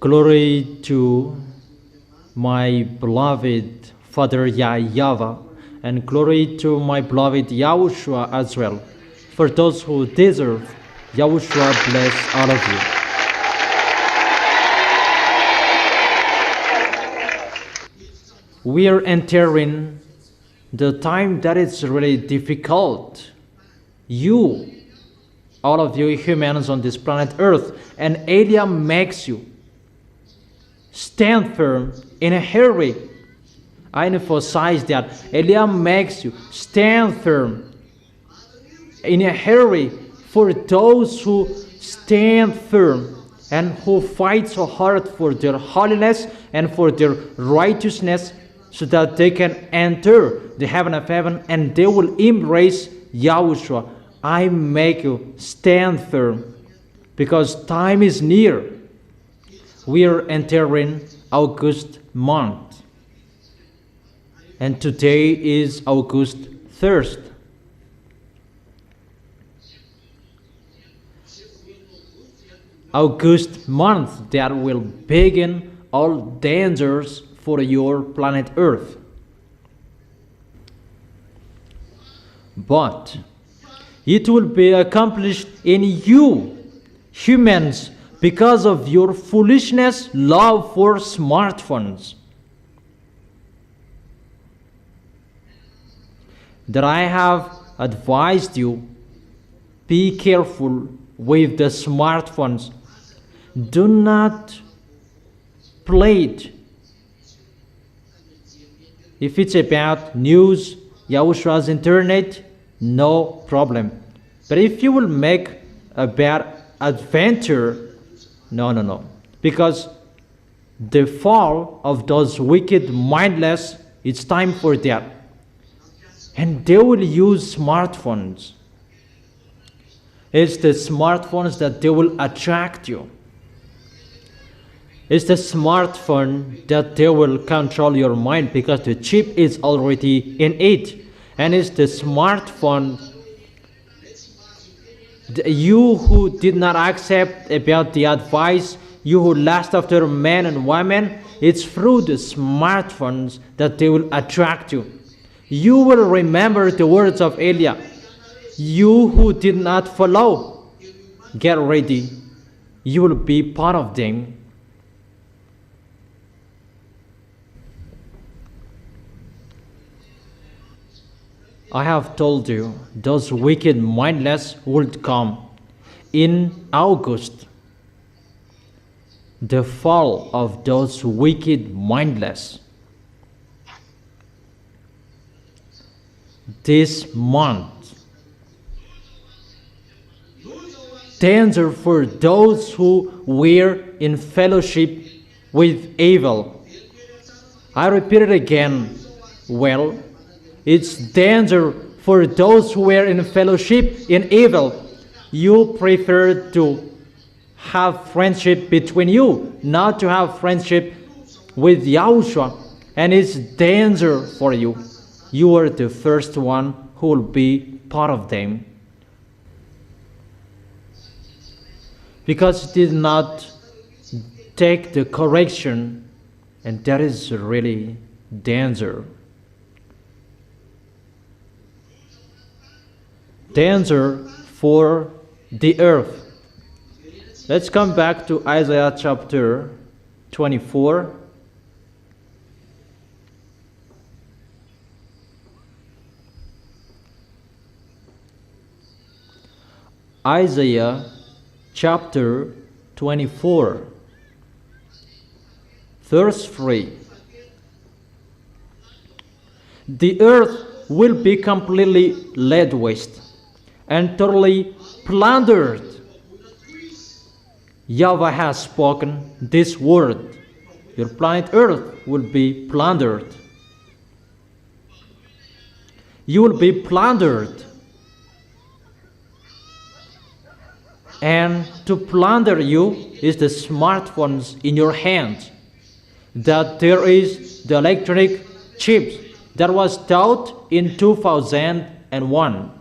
Glory to my beloved Father YAHVAH, and glory to my beloved YAHOSHUAH as well. For those who deserve, YAHOSHUAH bless all of you. We are entering the time that is really difficult. You, all of you humans on this planet Earth, and alien makes you stand firm in a hurry. I emphasize that. Alien makes you stand firm in a hurry for those who stand firm and who fight so hard for their holiness and for their righteousness, so that they can enter the heaven of heaven and they will embrace YAHOSHUAH. I make you stand firm because time is near. We are entering August month, and today is August 1st. August month that will begin all dangers for your planet Earth. But it will be accomplished in you, humans, because of your foolishness love for smartphones. That I have advised you, be careful with the smartphones. Do not play it. If it's about news, YAHOSHUAH's internet, no problem. But if you will make a bad adventure, no. Because the fall of those wicked mindless, it's time for that. And they will use smartphones. It's the smartphones that they will attract you. It's the smartphone that they will control your mind, because the chip is already in it. And it's the smartphone, you who did not accept about the advice, you who lust after men and women, it's through the smartphones that they will attract you. You will remember the words of Elijah. You who did not follow, get ready. You will be part of them. I have told you, those wicked mindless would come in August. The fall of those wicked mindless. This month. Danger for those who were in fellowship with evil. I repeat it again. Well, it's danger for those who were in fellowship in evil. You prefer to have friendship between you, not to have friendship with YAHOSHUAH. And it's danger for you. You are the first one who will be part of them. Because it did not take the correction, and that is really danger. Danger for the earth. Let's come back to Isaiah chapter 24. Isaiah chapter 24, verse 3. The earth will be completely laid waste and totally plundered. YAHVAH has spoken this word. Your planet Earth will be plundered. You will be plundered. And to plunder you is the smartphones in your hand. That there is the electronic chips that was taught in 2001.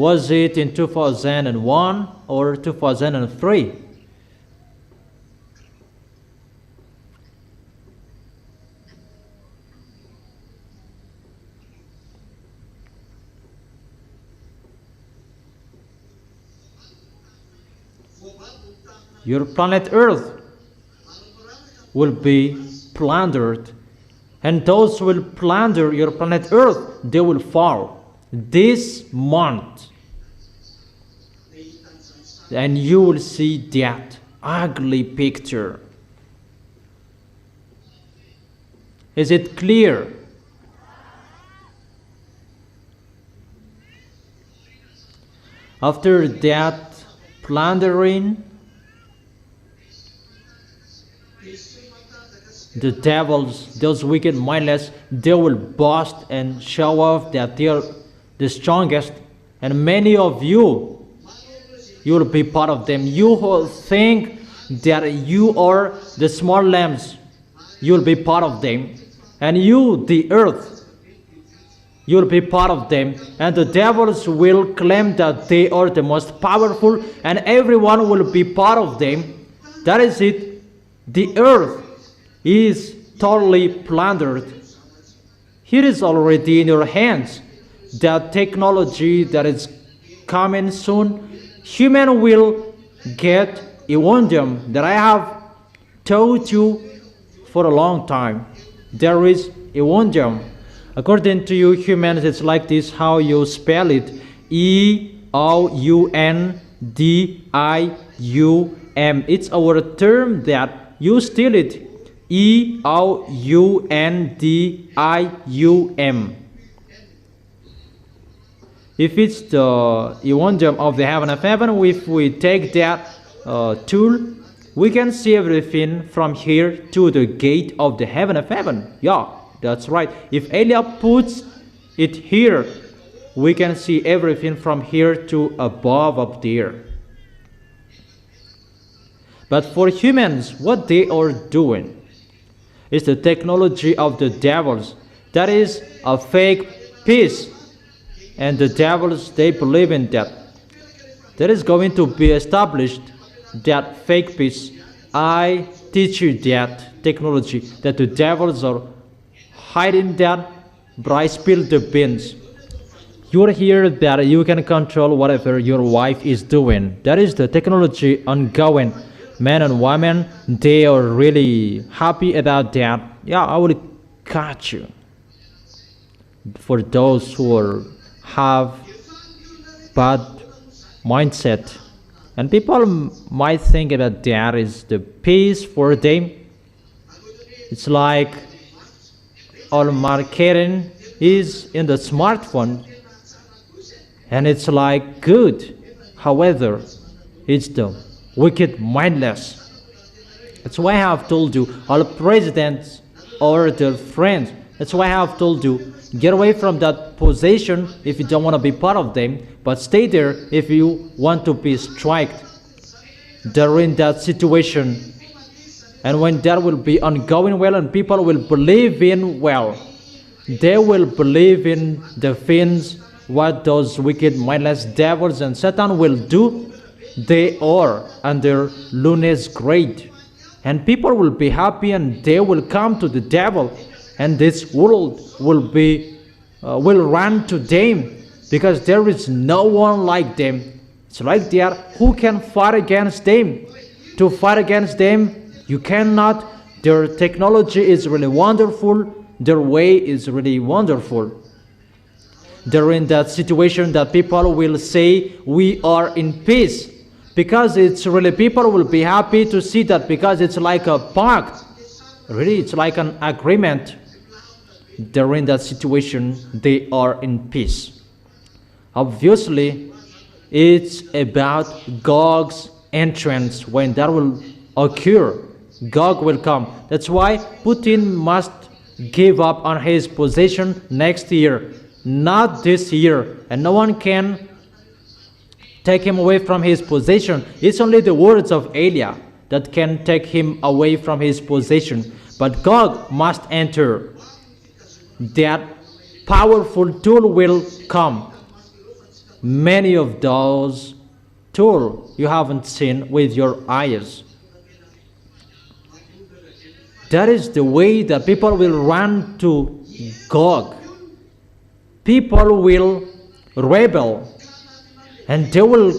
Was it in 2001 or 2003? Your planet Earth will be plundered, and those who will plunder your planet Earth, they will fall this month. And you will see that ugly picture. Is it clear? After that plundering, the devils, those wicked mindless, they will boast and show off that they are the strongest. And many of you will be part of them. You who think that you are the small lambs, you will be part of them. And you, the earth, you will be part of them. And the devils will claim that they are the most powerful, and everyone will be part of them. That is it. The earth is totally plundered. It is already in your hands. That technology that is coming soon, human will get a wonder that I have told you for a long time. There is a wonder. According to you humans, it's like this, how you spell it. E-O-U-N-D-I-U-M. It's our term that you steal it. E-O-U-N-D-I-U-M. If it's the Evangelium of the heaven of heaven, if we take that tool, we can see everything from here to the gate of the heaven of heaven. Yeah, that's right. If Eliab puts it here, we can see everything from here to above up there. But for humans, what they are doing is the technology of the devils. That is a fake peace. And the devils, they believe in that. There is going to be established that fake peace. I teach you that technology, that the devils are hiding that, but I spill the beans. You're here that you can control whatever your wife is doing. That is the technology ongoing. Men and women, they are really happy about that. Yeah, I will catch you. For those who have bad mindset, and people might think that that is the peace for them. It's like all marketing is in the smartphone, and it's like good. However, it's the wicked mindless. That's why I have told you, all presidents or their friends, that's why I have told you, get away from that position if you don't want to be part of them, but stay there if you want to be striked. They're in that situation. And when that will be ongoing well and people will believe in, well, they will believe in the things what those wicked mindless devils and Satan will do. They are under Luna's grade. And people will be happy and they will come to the devil. And this world will run to them, because there is no one like them. It's like that. Who can fight against them? To fight against them, you cannot. Their technology is really wonderful. Their way is really wonderful. They're in that situation that people will say, we are in peace. Because it's really, people will be happy to see that, because it's like a pact. Really, it's like an agreement. They're in that situation, they are in peace. Obviously, it's about Gog's entrance. When that will occur, Gog will come. That's why Putin must give up on his position next year, not this year. And no one can take him away from his position. It's only the words of Eliab that can take him away from his position. But Gog must enter. That powerful tool will come. many of those tools you haven't seen with your eyes. That is the way that people will run to Gog. People will rebel, and they will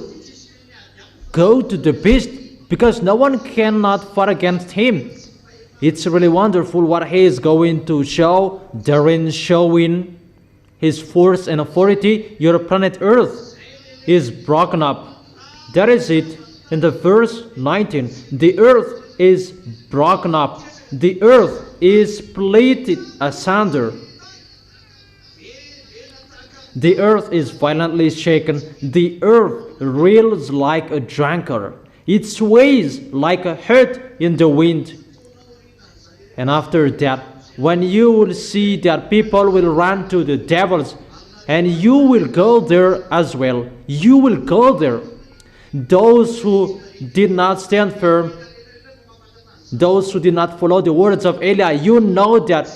go to the beast because no one cannot fight against him. It's really wonderful what he is going to show, therein showing his force and authority. Your planet Earth is broken up. That is it in the verse 19. The earth is broken up. The earth is split asunder. The earth is violently shaken. The earth reels like a drunkard. It sways like a hurt in the wind. And after that, when you will see that people will run to the devils, and you will go there as well. You will go there. Those who did not stand firm, those who did not follow the words of Eli, you know that.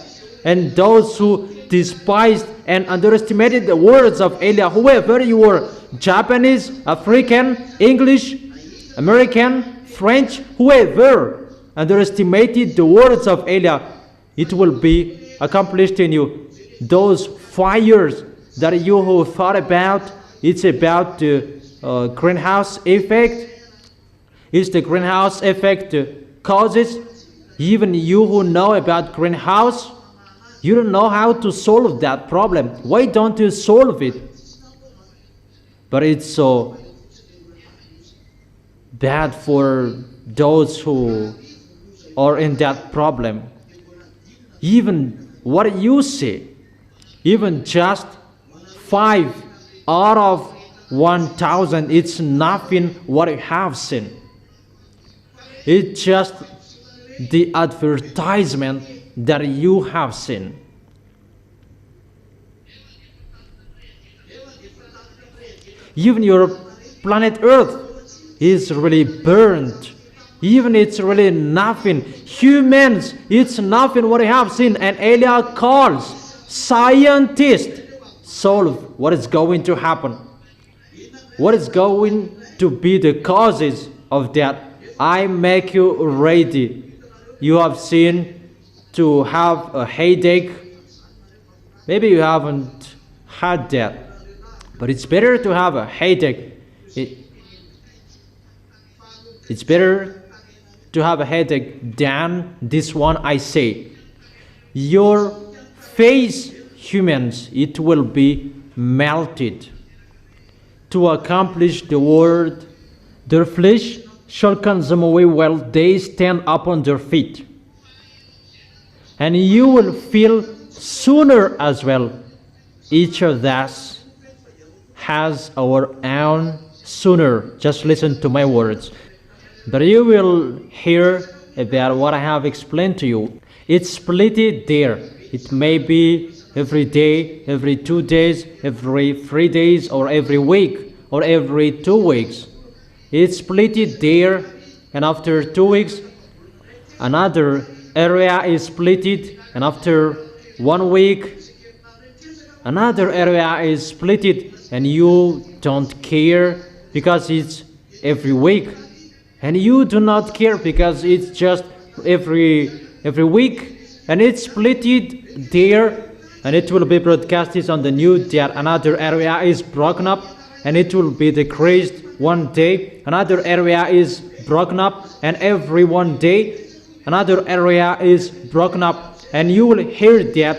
And those who despised and underestimated the words of Eli, whoever you were, Japanese, African, English, American, French, whoever underestimated the words of Eli, it will be accomplished in you. Those fires that you have thought about, it's about the greenhouse effect. It's the greenhouse effect causes. Even you who know about greenhouse, you don't know how to solve that problem. Why don't you solve it? But it's so bad for those who are in that problem. Even what you see, even just 5 out of 1,000, it's nothing what you have seen. It's just the advertisement that you have seen. Even your planet Earth is really burned. Even it's really nothing. Humans, it's nothing what I have seen. And Elia calls scientists solve what is going to happen. What is going to be the causes of that? I make you ready. You have seen to have a headache. Maybe you haven't had that. But it's better to have a headache. It's better to have a headache than this one I say. Your face, humans, it will be melted. To accomplish the word, their flesh shall consume away while they stand upon their feet. And you will feel sooner as well. Each of us has our own sooner. Just listen to my words. But you will hear about what I have explained to you. It's split there. It may be every day, every 2 days, every 3 days, or every week, or every 2 weeks. It's split there, and after 2 weeks, another area is split, and after 1 week, another area is split, and you don't care because it's every week. And you do not care because it's just every week, and it's split there, and it will be broadcasted on the news that another area is broken up, and it will be decreased one day. Another area is broken up, and every 1 day another area is broken up, and you will hear that,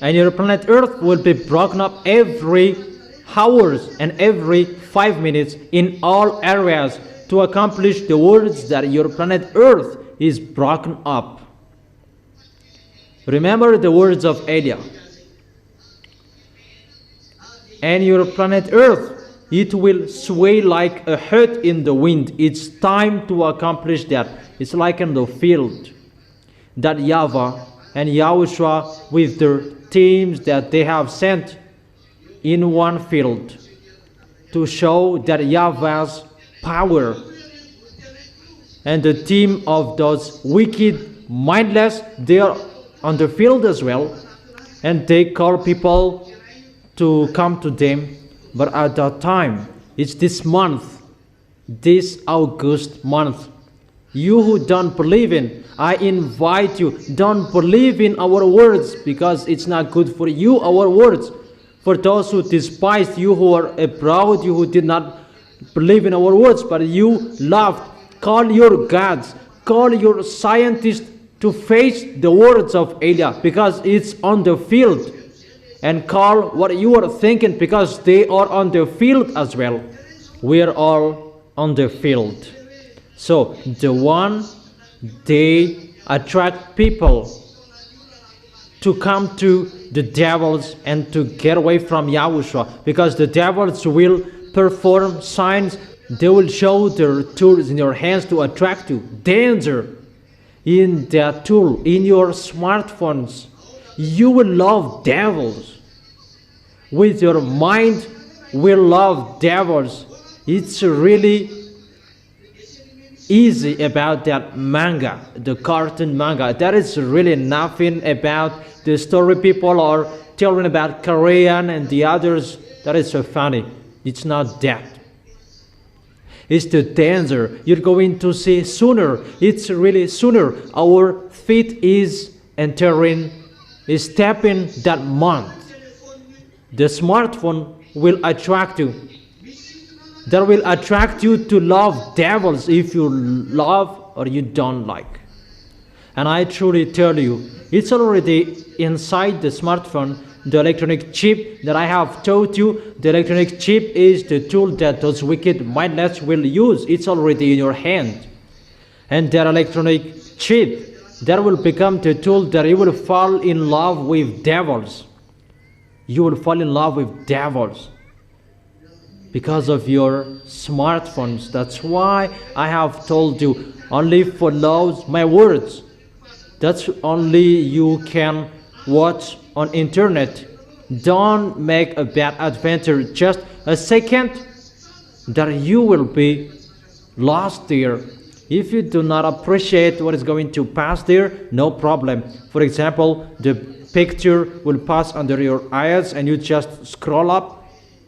and your planet Earth will be broken up every hours and every 5 minutes in all areas, to accomplish the words that your planet Earth is broken up. Remember the words of Elia. And your planet Earth, it will sway like a hurt in the wind. It's time to accomplish that. It's like in the field that YAHVAH and YAHOSHUAH, with their teams that they have sent in one field, to show that YAHVAH's power, and the team of those wicked, mindless, they are on the field as well, and they call people to come to them. But at that time, it's this month, this August month. You who don't believe in, I invite you, don't believe in our words, because it's not good for you, our words. For those who despise you, who are abroad, you who did not believe in our words, but you loved, call your gods, call your scientists to face the words of Elia, because it's on the field. And call what you are thinking, because they are on the field as well. We are all on the field. So the one, they attract people to come to the devils and to get away from Yahushua, because the devils will perform signs. They will show their tools in your hands to attract you. Danger in that tool, in your smartphones. You will love devils. With your mind will love devils. It's really easy about that manga, the cartoon manga. There is really nothing about the story people are telling about Korean and the others that is so funny. It's not that. It's the danger you're going to see sooner. It's really sooner. Our feet is entering, is stepping that month. The smartphone will attract you. That will attract you to love devils if you love or you don't like. And I truly tell you, it's already inside the smartphone, the electronic chip that I have taught you. The electronic chip is the tool that those wicked mindless will use. It's already in your hand. And that electronic chip, that will become the tool that you will fall in love with devils. You will fall in love with devils because of your smartphones. That's why I have told you, only follow my words. That's only you can watch on internet. Don't make a bad adventure just a second, that you will be lost there. If you do not appreciate what is going to pass there, no problem. For example, the picture will pass under your eyes and you just scroll up,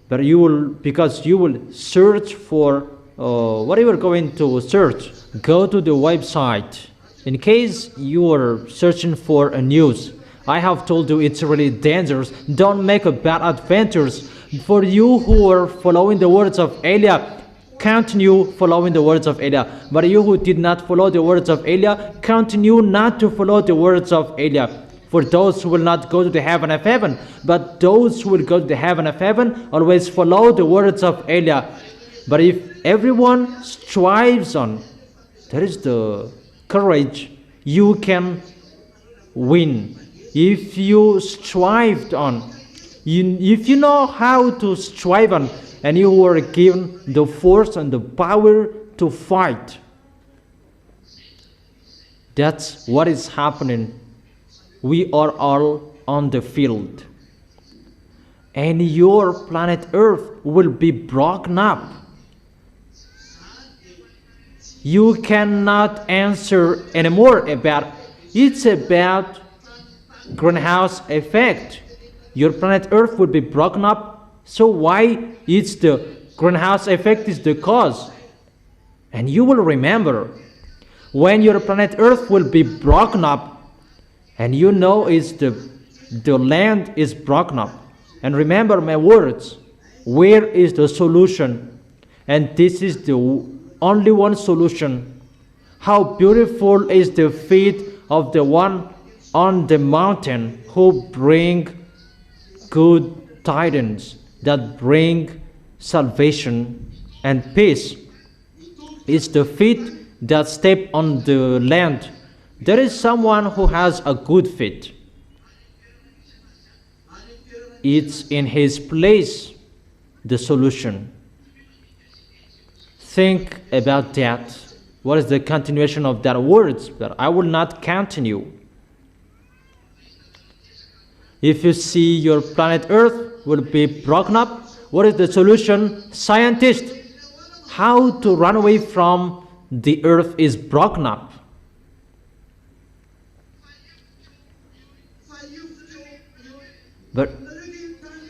but you will, because you will search for what you are going to search. Go to the website. In case you are searching for a news, I have told you it's really dangerous. Don't make a bad adventures. For you who are following the words of Elia, continue following the words of Elia. But you who did not follow the words of Elia, continue not to follow the words of Elia. For those who will not go to the heaven of heaven, but those who will go to the heaven of heaven, always follow the words of Elia. But if everyone strives on, there is the courage, you can win. If you strived on, if you know how to strive on, and you are given the force and the power to fight, that's what is happening. We are all on the field. And your planet Earth will be broken up. You cannot answer anymore about, it's about greenhouse effect. Your planet Earth will be broken up. So why it's the greenhouse effect is the cause? And you will remember, when your planet Earth will be broken up, and you know it's the land is broken up. And remember my words, where is the solution? And this is the only one solution. How beautiful is the feet of the one on the mountain who bring good tidings, that bring salvation and peace. It's the feet that step on the land. There is someone who has a good feet. It's in his place, the solution. Think about that. What is the continuation of that words? That I will not continue. If you see your planet Earth will be broken up, what is the solution? Scientists, how to run away from the Earth is broken up. But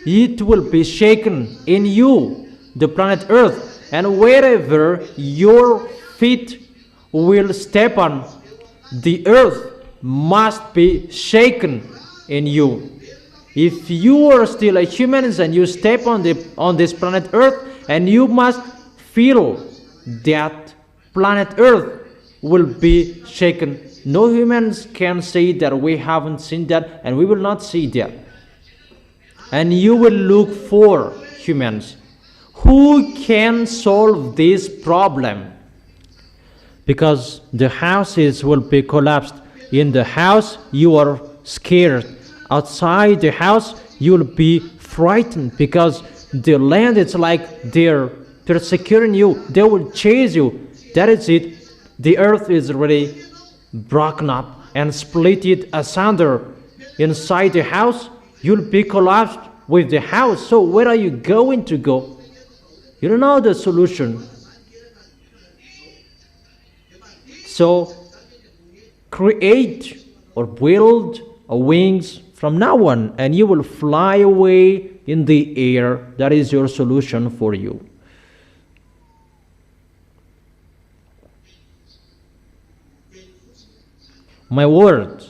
it will be shaken in you, the planet Earth, and wherever your feet will step on, the earth must be shaken in you. If you are still a human and you step on this planet Earth, and you must feel that planet Earth will be shaken. No humans can say that we haven't seen that, and we will not see that. And you will look for humans who can solve this problem, because the houses will be collapsed. In the house you are scared. Outside the house you will be frightened, because the land is like they're securing you. They will chase you. That is it. The earth is already broken up and split it asunder. Inside the house you'll be collapsed with the house. So where are you going to go? You don't know the solution. So create or build wings from now on, and you will fly away in the air. That is your solution for you. My word,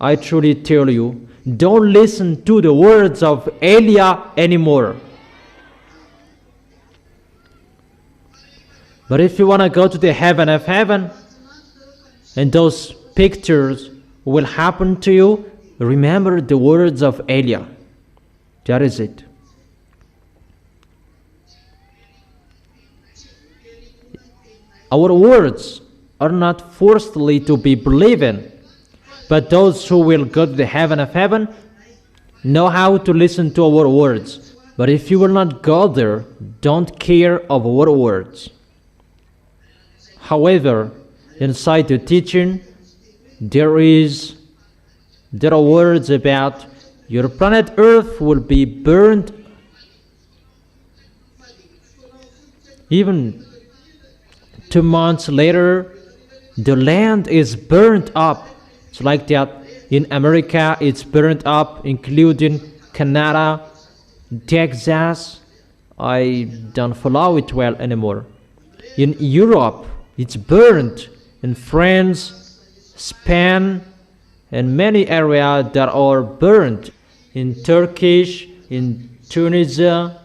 I truly tell you, don't listen to the words of Elijah anymore. But if you want to go to the heaven of heaven, and those pictures will happen to you, remember the words of Elijah. That is it. Our words are not forcefully to be believed in, but those who will go to the heaven of heaven know how to listen to our words. But if you will not go there, don't care of our words. However, inside the teaching, there are words about your planet Earth will be burned. Even 2 months later, the land is burnt up. It's like that. In America, it's burnt up, including Canada, Texas. I don't follow it well anymore. In Europe, it's burnt. In France, Spain, and many areas that are burnt. In Turkish, in Tunisia,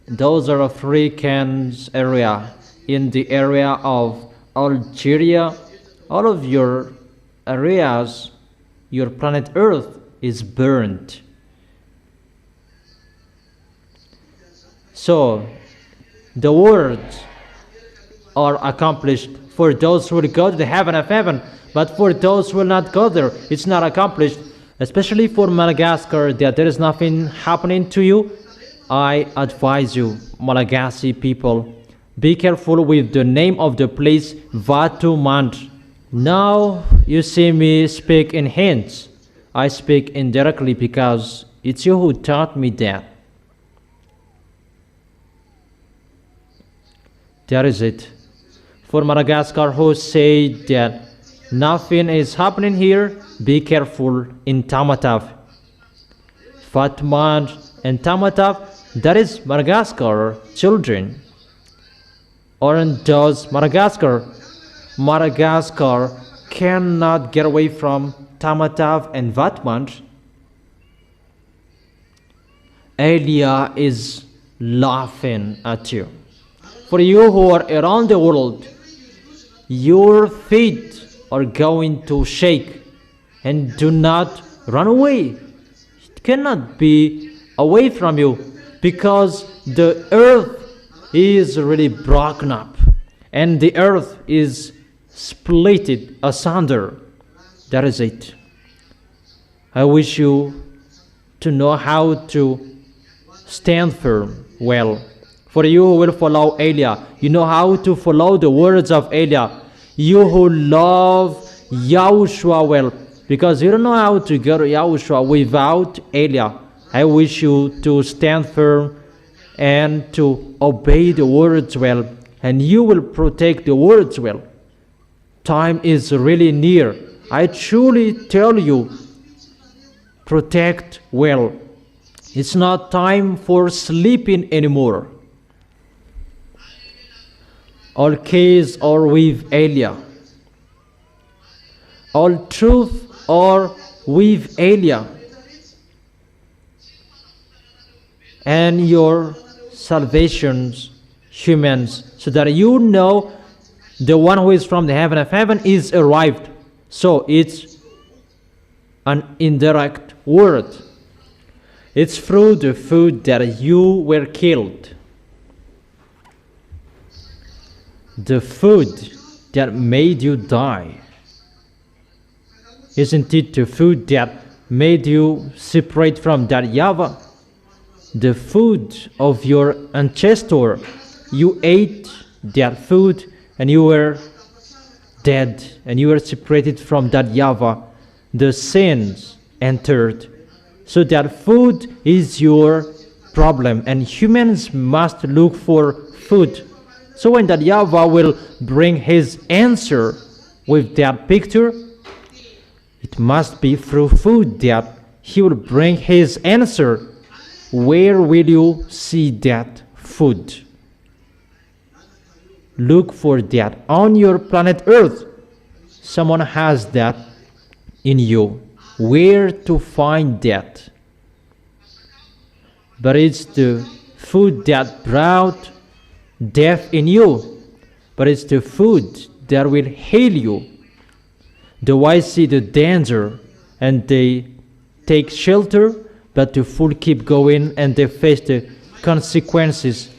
those are African area. In the area of Algeria, all of your areas, your planet Earth is burnt. So, the words are accomplished for those who will go to the heaven of heaven, but for those who will not go there, it's not accomplished. Especially for Madagascar, that there is nothing happening to you. I advise you, Malagasy people, be careful with the name of the place, Vatumand. Now you see me speak in hints. I speak indirectly because it's you who taught me that. That is it. For Madagascar, who say that nothing is happening here, be careful in Tamatave. Fatmand and Tamatave, that is Madagascar children. Aren't those Madagascar? Madagascar cannot get away from Tamatave and Vatmand. Elia is laughing at you. For you who are around the world, your feet are going to shake, and do not run away. It cannot be away from you, because the earth is really broken up, and the earth is split asunder. That is it. I wish you to know how to stand firm well. For you who will follow Elia, you know how to follow the words of Elia. You who love YAHOSHUAH well, because you don't know how to go to YAHOSHUAH without Elia. I wish you to stand firm and to obey the words well, and you will protect the words well. Time is really near. I truly tell you, protect well. It's not time for sleeping anymore. All keys are with Elia. All truth are with Elia. And your salvations, humans, so that you know the one who is from the heaven of heaven is arrived. So it's an indirect word. It's through the food that you were killed. The food that made you die. Isn't it the food that made you separate from that YAHVAH? The food of your ancestor. You ate that food and you were dead and you were separated from that YAHVAH. The sins entered. So that food is your problem, and humans must look for food. So when that YAHVAH will bring his answer with that picture, it must be through food that he will bring his answer. Where will you see that food? Look for that on your planet Earth. Someone has that in you. Where to find that? But it's the food that brought death in you. But it's the food that will heal you. The wise see the danger and they take shelter, but the fool keep going and they face the consequences.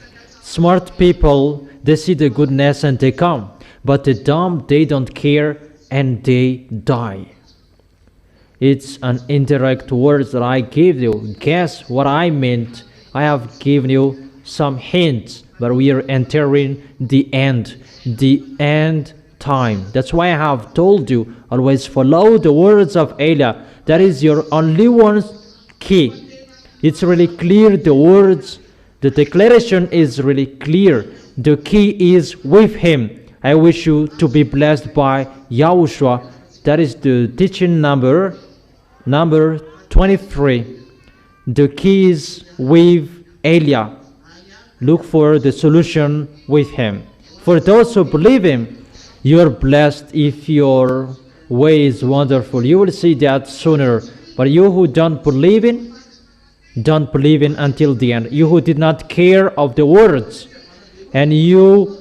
Smart people, they see the goodness and they come. But the dumb, they don't care and they die. It's an indirect word that I give you. Guess what I meant? I have given you some hints, but we are entering the end time. That's why I have told you, always follow the words of Elia. That is your only one key. It's really clear, the words, the declaration is really clear. The key is with him. I wish you to be blessed by YAHOSHUAH. That is the teaching number 23. The key is with Elia. Look for the solution with him. For those who believe him, you are blessed if your way is wonderful. You will see that sooner. But you who don't believe in until the end. You who did not care of the words, and you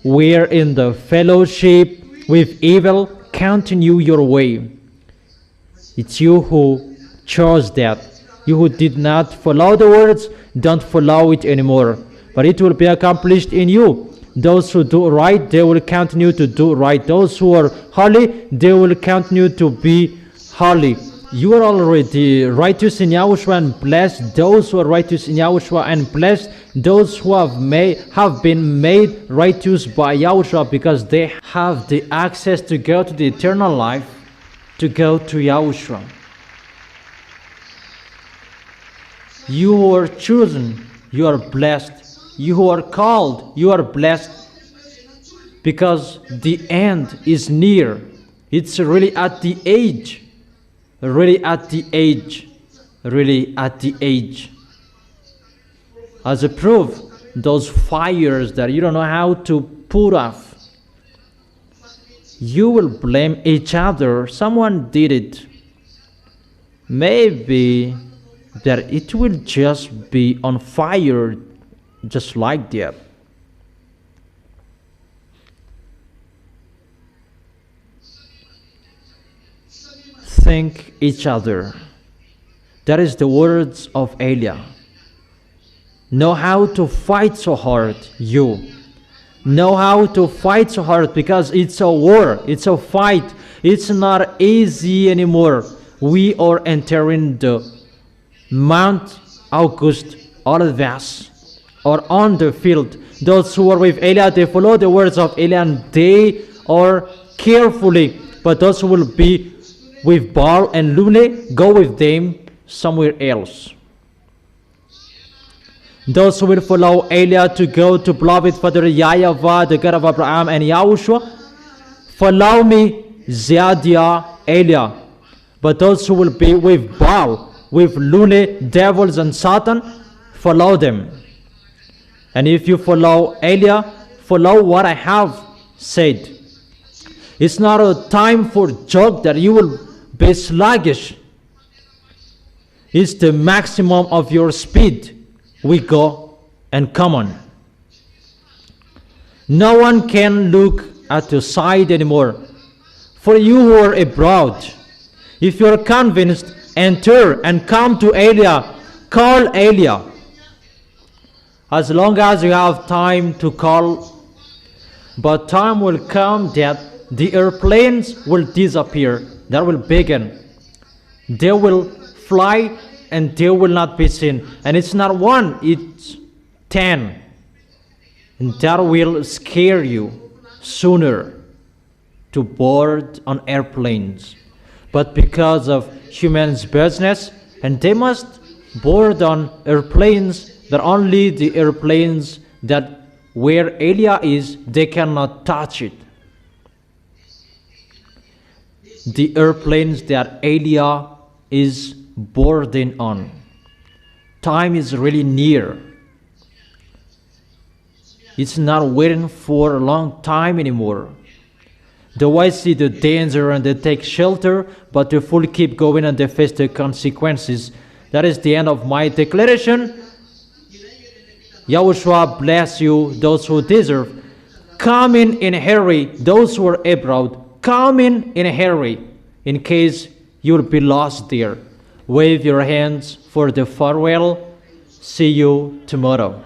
were in the fellowship with evil, continue your way. It's you who chose that. You who did not follow the words, don't follow it anymore. But it will be accomplished in you. Those who do right, they will continue to do right. Those who are holy, they will continue to be holy. You are already righteous in YAHOSHUAH, and blessed those who are righteous in YAHOSHUAH, and blessed those who have been made righteous by YAHOSHUAH, because they have the access to go to the eternal life, to go to YAHOSHUAH. You who are chosen, you are blessed. You who are called, you are blessed, because the end is near. It's really at the age. Really at the age. Really at the age. As a proof, those fires that you don't know how to put off, you will blame each other. Someone did it. Maybe that it will just be on fire just like that. Thank each other. That is the words of Elia. Know how to fight so hard, you. Know how to fight so hard, because it's a war, it's a fight. It's not easy anymore. We are entering the Mount August Olives, or on the field. Those who are with Elia, they follow the words of Elia and they are carefully. But those who will be with Baal and Lune, go with them somewhere else. Those who will follow Elia to go to beloved Father YAHVAH, the God of Abraham and YAHOSHUAH, follow me, Ziadia, Elia. But those who will be with Baal, with loony devils and Satan, follow them. And if you follow Elia, follow what I have said. It's not a time for joke that you will be sluggish. It's the maximum of your speed. We go and come on. No one can look at your side anymore. For you who are abroad, if you are convinced, enter and come to Elia. Call Elia. As long as you have time to call, but time will come that the airplanes will disappear. That will begin. They will fly and they will not be seen. And it's not one, it's 10. And that will scare you sooner to board on airplanes. But because of humans' business, and they must board on airplanes, that only the airplanes that where Elia is, they cannot touch it. The airplanes that Elia is boarding on. Time is really near. It's not waiting for a long time anymore. The wise see the danger and they take shelter, but the fool keep going and they face the consequences. That is the end of my declaration. Yahushua bless you, those who deserve. Come in a hurry, those who are abroad. Come in a hurry, in case you'll be lost there. Wave your hands for the farewell. See you tomorrow.